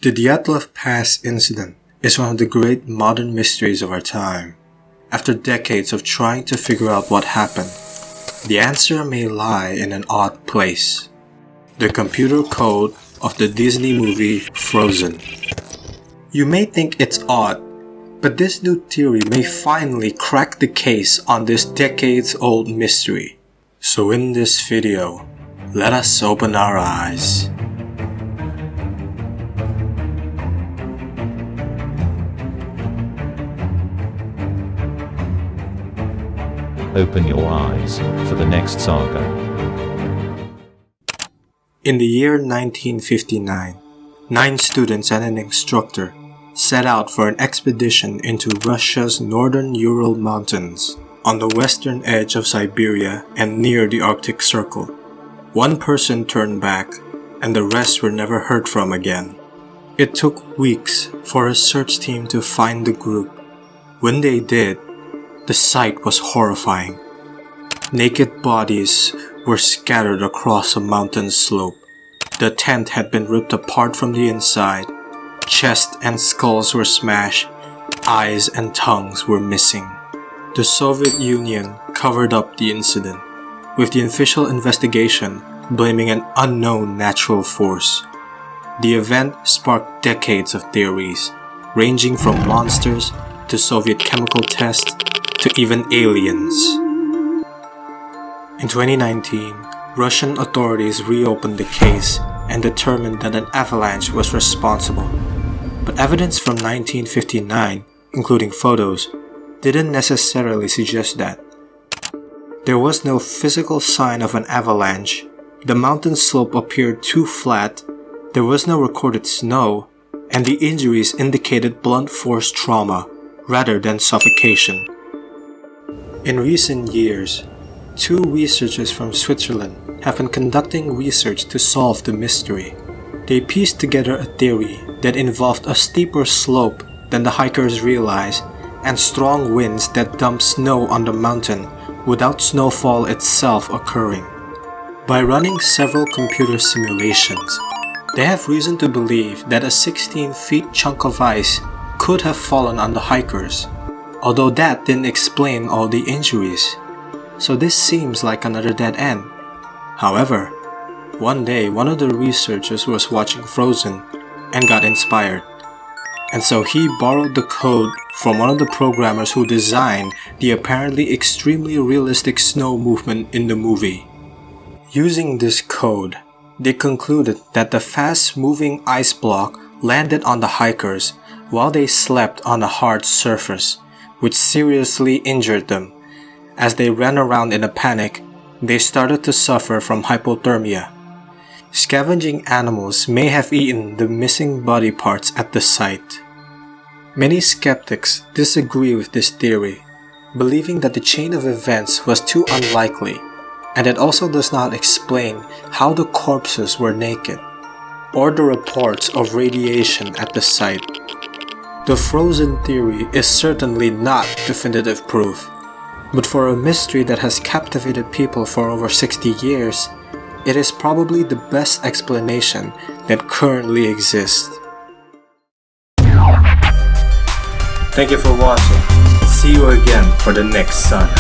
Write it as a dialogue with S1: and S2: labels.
S1: The Dyatlov Pass incident is one of the great modern mysteries of our time. After decades of trying to figure out what happened, the answer may lie in an odd place: the computer code of the Disney movie Frozen. You may think it's odd, but this new theory may finally crack the case on this decades-old mystery. So in this video, let us open our eyes.
S2: Open your eyes for the next saga.
S1: In the year 1959, 9 students and an instructor set out for an expedition into Russia's northern Ural Mountains, on the western edge of Siberia and near the Arctic Circle. One person turned back, and the rest were never heard from again. It took weeks for a search team to find the group. When they did, the sight was horrifying. Naked bodies were scattered across a mountain slope. The tent had been ripped apart from the inside. Chests and skulls were smashed. Eyes and tongues were missing. The Soviet Union covered up the incident, with the official investigation blaming an unknown natural force. The event sparked decades of theories, ranging from monsters to Soviet chemical tests to even aliens. In 2019, Russian authorities reopened the case and determined that an avalanche was responsible. But evidence from 1959, including photos, didn't necessarily suggest that. There was no physical sign of an avalanche. The mountain slope appeared too flat. There was no recorded snow, and the injuries indicated blunt force trauma rather than suffocation. In recent years, 2 researchers from Switzerland have been conducting research to solve the mystery. They pieced together a theory that involved a steeper slope than the hikers realized and strong winds that dump snow on the mountain without snowfall itself occurring. By running several computer simulations, they have reason to believe that a 16-foot chunk of ice could have fallen on the hikers, although that didn't explain all the injuries. So this seems like another dead end. However, one day one of the researchers was watching Frozen and got inspired. And so he borrowed the code from one of the programmers who designed the apparently extremely realistic snow movement in the movie. Using this code, they concluded that the fast-moving ice block landed on the hikers while they slept on a hard surface, which seriously injured them. As they ran around in a panic, they started to suffer from hypothermia. Scavenging animals may have eaten the missing body parts at the site. Many skeptics disagree with this theory, believing that the chain of events was too unlikely, and it also does not explain how the corpses were naked, or the reports of radiation at the site. The Frozen theory is certainly not definitive proof, but for a mystery that has captivated people for over 60 years, it is probably the best explanation that currently exists. Thank you for watching. See you again for the next saga.